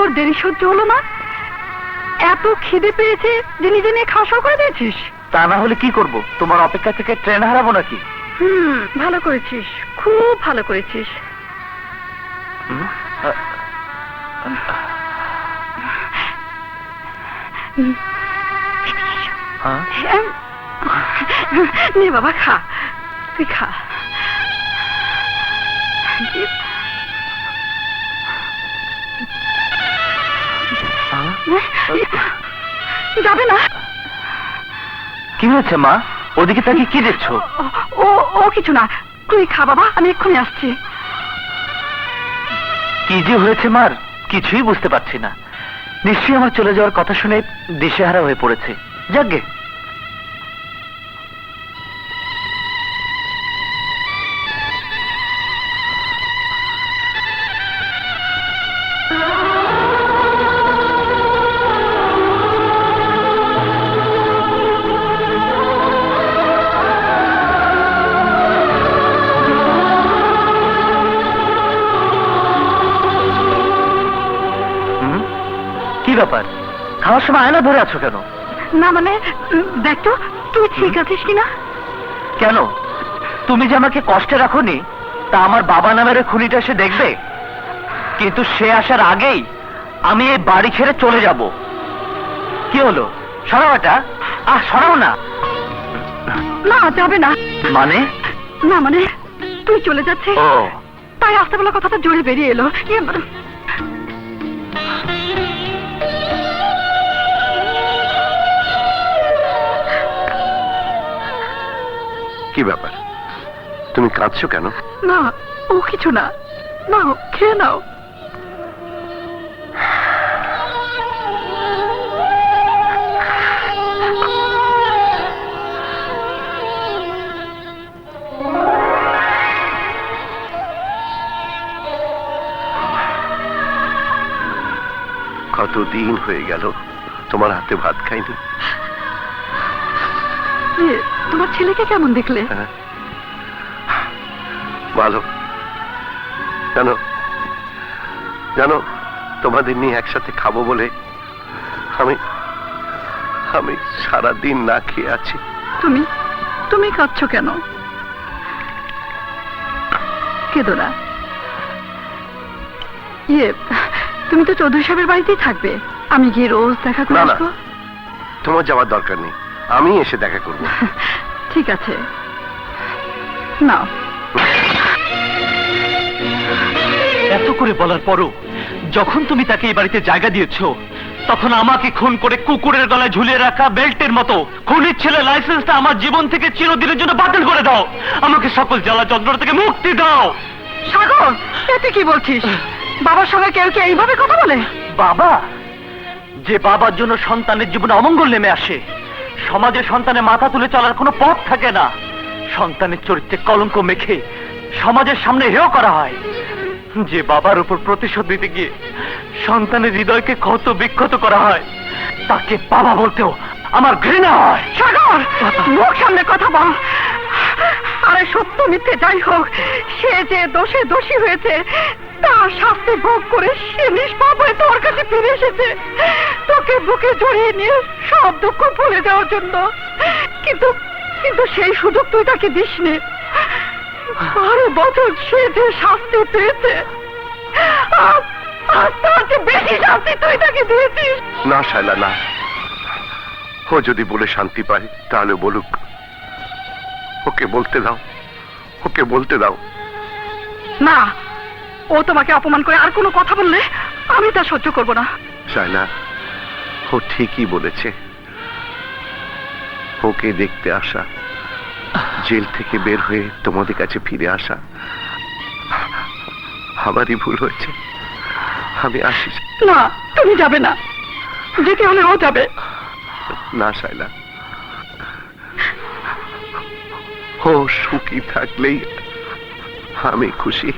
তোর দেরি সহ্য হলো না? এত খিদে পেয়েছে যে নিজে নিয়ে খাওয়া শুরু করে দিয়েছিস? তা না হলে কি করব? তোমার অপেক্ষা থেকে ট্রেন হারাবো নাকি? ভালো করেছিস, খুব ভালো করেছিস। নে বাবা, খা, তুই খা। যাবে না? কি হয়েছে মা? ওদিকে তাকে কি দেখছো? ও ও কিছু না, তুই খা বাবা, আমি এক্ষুনি আসছি। কি যে হয়েছে মার কিছুই বুঝতে পারছি না। নিশ্চয়ই আমার চলে যাওয়ার কথা শুনে দিশেহারা হয়ে পড়েছে। যাকগে, কি ব্যাপার? খাওয়ার সময় আয়না ধরে আছো কেন? না মানে দেখ তো তুই ঠিক আছিস কিনা। কেন? তুমি যে আমাকে কষ্টে রাখোনি, তা আমার বাবা নামের খুনিটা এসে দেখবে। কিন্তু সে আসার আগেই আমি এই বাড়ি ছেড়ে চলে যাব। কি হলো? সরাও এটা। সরাও না। না যাবে না। মানে? না মানে তুই চলে যাচ্ছিস, ও তাই আসতে বলা কথাটা জোরে বেরিয়ে এলো। কি ব্যাপার, তুমি কাঁদছো কেন? না ও কিছু না, নাও খেয়ে নাও। কতদিন হয়ে গেল তোমার হাতে ভাত খাইনি। তোমার ছেলেকে কেমন দেখলে? ভালো। জানো জানো তোমাদের নিয়ে একসাথে খাবো বলে আমি আমি সারাদিন না খেয়ে আছি। তুমি তুমি কাঁদছো কেন? কেঁদো না। তুমি তো চৌধুরী সাহেবের বাড়িতেই থাকবে, আমি গিয়ে রোজ দেখা করে আসবো। তোমার যাওয়ার দরকার নেই, আমি এসে দেখা করব। ঠিক আছে, নাও। এত করে বলার পরও যখন তুমি তাকে এই বাড়িতে জায়গা দিয়েছো, তখন আমাকে খুন করে কুকুরের গলায় ঝুলিয়ে রাখা বেল্টের মতো খুনির ছেলে লাইসেন্সটা আমার জীবন থেকে চিরদিনের জন্য বাতিল করে দাও। আমাকে সকল জ্বালা যন্ত্রণা থেকে মুক্তি দাও। সাগর, এতে কি বলছিস? বাবার সঙ্গে কেউ কি এইভাবে কথা বলে? বাবা, যে বাবার জন্য সন্তানের জীবনে অমঙ্গল নেমে আসে, সমাজে সন্তানের মাথা তুলে চলার কোনো পথ থাকে না। সন্তানের চরিত্রে কলঙ্ক মেখে সমাজের সামনে হেয় করা হয়। যে বাবার উপর প্রতিশোধ দিতে গিয়ে সন্তানের হৃদয়কে ক্ষত বিক্ষত করা হয়, তাকে বাবা বলতেও আমার ঘৃণা হয়। সাগর, মুখ সামনে কথা বল। আরে সত্য মিথ্যে যাই হোক, সে যে দোষে দোষী হয়েছে তার শাস্তি ভোগ করে সে নিষ্পাপ হয়ে তোর কাছে ফিরে এসেছে, তোকে বুকে জড়িয়ে নিয়ে সব দুঃখ ভুলে যাওয়ার জন্য। কিন্তু কিন্তু সেই সুযোগ তুই তাকে দিসনি। 12 বছর সে যে শাস্তি পেয়েছে, আর তার যে বেশি শাস্তি তুই তাকে দিয়েছিস। না শায়লা, না। ও যদি বলে শান্তি পায় তাহলে বলুক। ওকে বলতে দাও, ওকে বলতে দাও। না, ও তোমাকে অপমান করে আর কোনো কথা বললে আমি তা সহ্য করব না। শায়লা, ও ঠিকই বলেছে। ওকে দেখতে আসা, জেল থেকে বের হয়ে তোমাদের কাছে ফিরে আসা আমারই ভুল হয়েছে। আমি আসি। না, তুমি যাবে না। যেতে হলে ও যাবে। না শায়লা, ও সুখী থাকলেই আমি খুশি।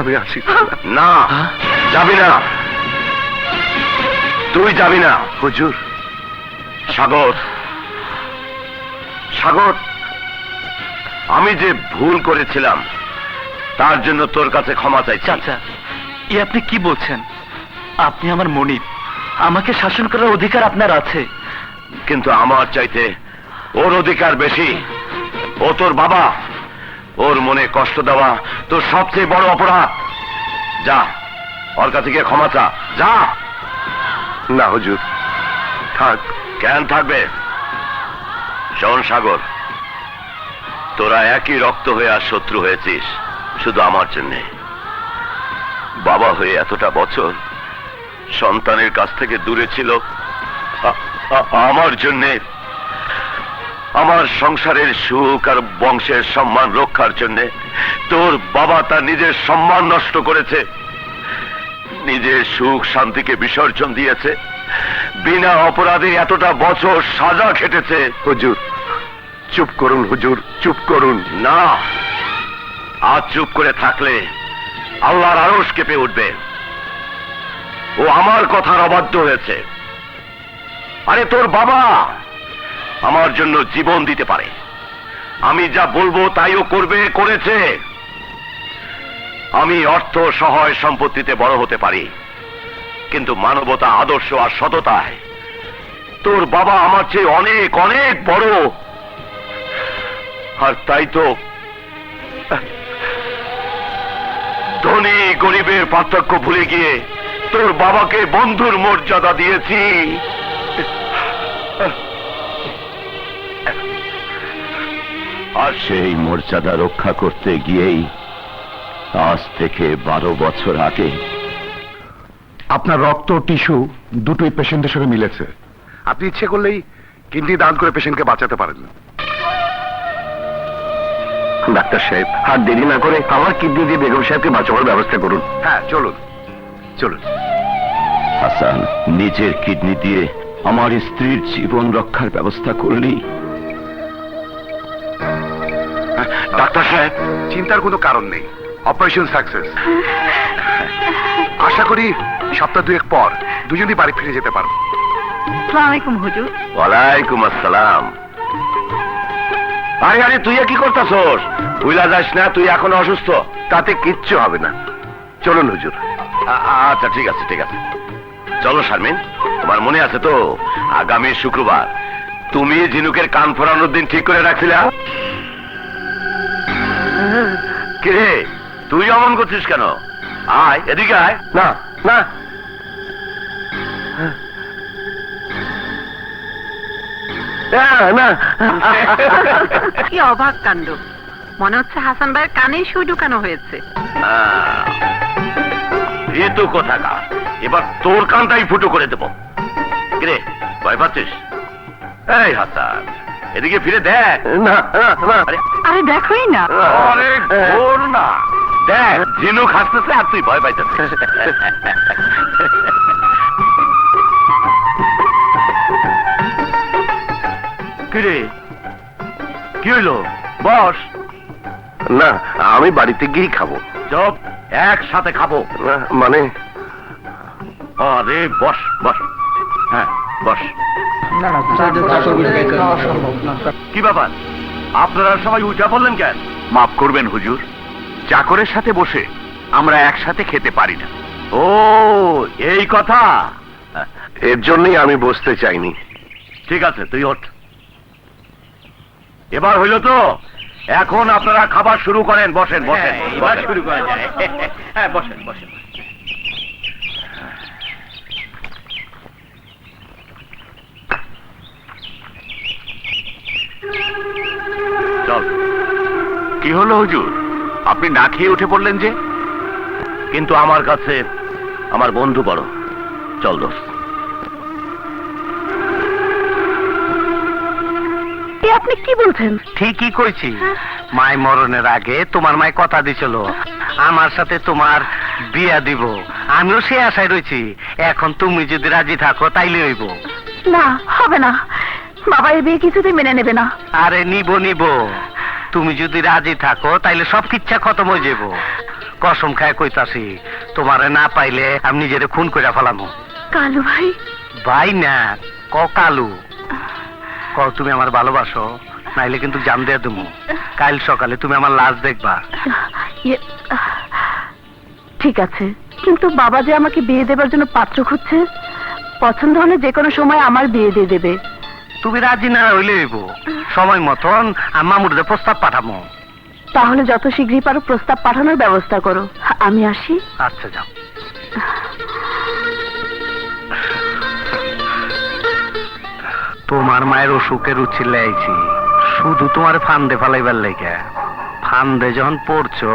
আমি আসি। না, যাবি না, তুই যাবি না। হুজুর। সাগর, সাগর, আমি যে ভুল করেছিলাম তার জন্য তোর কাছে ক্ষমা চাইছি। চাচা, এ আপনি কি বলছেন? আপনি আমার মনিব, আমাকে শাসন করার অধিকার আপনার আছে। কিন্তু আমার চাইতে ওর অধিকার বেশি। ও তোর বাবা, ওর মনে কষ্ট দেওয়া তোর সবচেয়ে বড় অপরাধ। যা, ওর কাছে গিয়ে ক্ষমা চা, যা। না হুজুর, থাক। কেন থাকবে? শোন সাগর, তোরা একই রক্ত হয়ে আর শত্রু হয়েছিস শুধু আমার জন্যে। বাবা হয়ে এতটা বছর সন্তানের কাছ থেকে দূরে ছিল আমার জন্যে, আমার সংসারের সুখ আর বংশের সম্মান রক্ষার জন্যে। তোর বাবা তার নিজের সম্মান নষ্ট করেছে, নিজের সুখ শান্তিকে বিসর্জন দিয়েছে, বিনা অপরাধে এতটা বছর সাজা খেটেছে। হুজুর চুপ করুন, হুজুর চুপ করুন। না, আজ চুপ করে থাকলে আল্লাহর আরশ কেঁপে উঠবে। ও আমার কথার অবাধ্য হয়েছে। আরে তোর বাবা আমার জন্য জীবন দিতে পারে, আমি যা বলবো তাই ও করবে, করেছে। আমি অর্থ সহায় সম্পত্তিতে বড় হতে পারি, কিন্তু মানবতা, আদর্শ আর সততায় তোর বাবা আমার চেয়ে অনেক অনেক বড়। আর তাই তো ধনী গরিবের পার্থক্য ভুলে গিয়ে তোর বাবাকে বন্ধুর মর্যাদা দিয়েছি। আর সেই মর্যাদা রক্ষা করতে গিয়েই আজ থেকে 12 বছর আগে আপনার রক্ত টিস্যু দুটোই পেশেন্টের সঙ্গে মিলেছে। আপনি ইচ্ছে করলেই কিডনি দান করে পেশেন্টকে বাঁচাতে পারেন। ডাক্তার সাহেব, আর দেরি না করে আমার কিডনি দিয়ে বেগম সাহেবকে বাঁচাবার ব্যবস্থা করুন। হ্যাঁ চলুন চলুন। হাসান, নিজের কিডনি দিয়ে আমার স্ত্রীর জীবন রক্ষার ব্যবস্থা করলি। ডাক্তার সাহেব, চিন্তার কোনো কারণ নেই, অপারেশন সাকসেস। আশা করি সপ্তাহ দুয়েক পর দুজনই বাড়ি ফিরে যেতে পারবো। আসসালামু আলাইকুম হুজুর। ওয়ালাইকুম আসসালাম। আরে আরে, তুই কি করতেছস? ভুলা যাস না, তুই এখন অসুস্থ। তাতে কিচ্ছু হবে না, চলুন হুজুর। আচ্ছা ঠিক আছে ঠিক আছে, চলো শারমিন। তোমার মনে আছে তো আগামী শুক্রবার তুমি ঝিনুকের কান ফোরানোর দিন ঠিক করে রাখছিলে? কে তুই অমন করছিস কেন? আয় এদিকে আয়। না না, না কি অবাক কাণ্ড, মনে হচ্ছে হাসান ভাইয়ের কানে সুই ঢুকানো হয়েছে। এ তো কোথাকার, এবার তোর কানটাই ফুটো করে দেবো। কিরে, ভয় পাচ্ছিস? এই হাসান, এদিকে ফিরে দেখ। না না, আরে আরে দেখোই না। আরে ঘোর না, দেখ ঝিনুক হাসতেছে আর তুই ভয় পাইতেছিস। কিরে, কি হইলো? বস। না আমি বাড়িতে গিয়েই খাবো। চপ, একসাথে খাবো। না, মানে আরে বস বস, হ্যাঁ বস। কি ব্যাপার, আপনারা সবাই উঠা পড়লেন কেন? মাফ করবেন হুজুর, চাকরের সাথে বসে আমরা একসাথে খেতে পারি না। ও এই কথা। এর জন্যই আমি বসতে চাইনি। ঠিক আছে, তুই ওঠ। এবার হইল তো, এখন আপনারা খাবার শুরু করেন। বসেন বসেন, এবার শুরু করা যায়। হ্যাঁ বসেন বসেন। চল। কি হলো হুজুর, আপনি না খেয়ে উঠে পড়লেন যে? কিন্তু আমার কাছে আমার বন্ধু বড়। চল দোস্ত। আপনি কি বলছেন? ঠিকই কইছি। মাই মরণের আগে তোমার মাই কথা দিছিল আমার সাথে তোমার বিয়া দিব। আমিও সে আশায় রয়েছি। এখন তুমি যদি রাজি থাকো তাইলে হইব। না, হবে না, বাবা এই বিয়ে কিছুতেই মেনে নেবে না। আরে নিব নিব, তুমি যদি রাজি থাকো তাইলে সব কিচ্ছা খতম হয়ে যাব। কসম খায় কইতাছি, তোমারে না পাইলে আমি নিজেরে খুন কইরা ফেলামু। কালু ভাই। ভাই না, ক কালু। ক তুমি আমার ভালোবাসো, নাইলে কিন্তু জান দিয়ে দেবো। কাল সকালে তুমি আমার লাশ দেখবা। ঠিক আছে, কিন্তু বাবা যে আমাকে বিয়ে দেবার জন্য পাত্র খুঁজছে, পছন্দ হলে যে কোনো সময় আমার বিয়ে দিয়ে দেবে। তুমি রাজি না হইলে হইব, সময় মতন মামুদের প্রস্তাব পাঠাবো। তাহলে যত শীঘ্রই পারো প্রস্তাব পাঠানোর ব্যবস্থা করো। আমি আসি। আচ্ছা যাও। তোমার মায়ের অসুখের উচ্ছিলে আইছি, শুধু তোমার ফান্দে ফালাইবার লেগে। ফান্দে যখন পড়ছো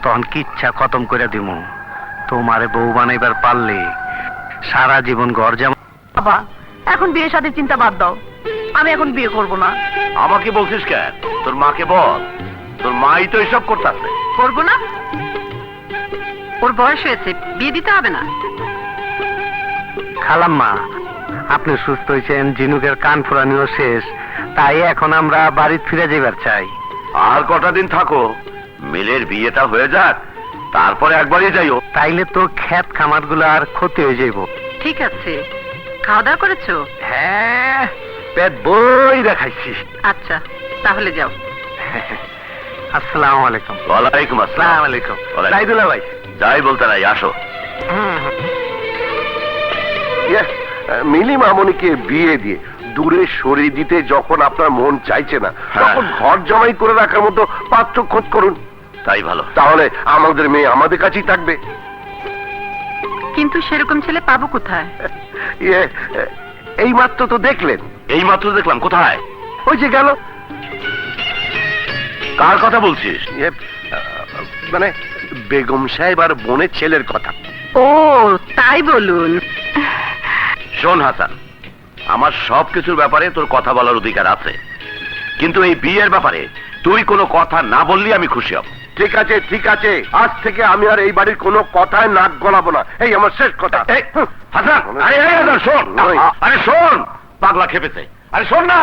তখন কিচ্ছা খতম করে দিমু। তোমারে বউ বানাইবার পারলে সারা জীবন ঘর যেমন। বাবা, এখন বিয়ে শাদীর চিন্তা বাদ দাও, আমি এখন বিয়ে করব না। আমাকে বলছিস কেন? তোর মাকে বল, তোর মাই তো এসব করতেছে। করবো না? ওর বয়স হয়েছে, বিয়ে দিতে হবে না। খালাম্মা, আপনি সুস্থ হয়েছেন, ঝিনুকের কান ফুরানিও শেষ, তাই এখন আমরা বাড়ি ফিরে যাবার চাই। আর কটা দিন থাকো, মিলের বিয়েটা হয়ে যাক, তারপরে একবারই যাইও। তাইলে তো ক্ষেত খামার গুলো আর ক্ষতি হয়ে যাইব। ঠিক আছে, খাওয়া দাওয়া করেছো? হ্যাঁ, পেট বই দেখাইছি। আচ্ছা, তাহলে যাও। আসসালামু আলাইকুম। ওয়ালাইকুম আসসালাম। আসসালামু আলাইকুম। ওয়ালাইকুম। সাইদুল্লাহ ভাই। যাই বলতে নাই, আসো। মিলি মামনিকে বিয়ে দিয়ে দূরে সরিয়ে দিতে যখন আপনার মন চাইছে না, হ্যাঁ। তখন ঘর জমাই করে রাখার মতো পাত্র খোঁজ করুন। তাই ভালো। তাহলে আমাদের মেয়ে আমাদের কাছেই থাকবে। কিন্তু সেরকম ছেলে পাবো কোথায়? ইয়ে, এই মাত্র তো দেখলেন। এই মাত্র দেখলাম। কোথায়? ওই যে গেল। কার কথা বলছিস? ইয়ে, মানে বেগম সাহেব আর বোনের ছেলের কথা। ও, তাই বলুন। শোন হাসান, আমার সবকিছুর ব্যাপারে তোর কথা বলার অধিকার আছে, কিন্তু এই বিয়ের ব্যাপারে তুই কোনো কথা না বললি আমি খুশি হব। ঠিক আছে, ঠিক আছে, আজ থেকে আমি আর এই বাড়ির কোনো কথায় নাক গলাবো না। এই আমার শেষ কথা। এই, হাসান, আরে এই হাসান, শোন। ওই। আরে শোন, পাগলা খেপেছে। আরে শোন না।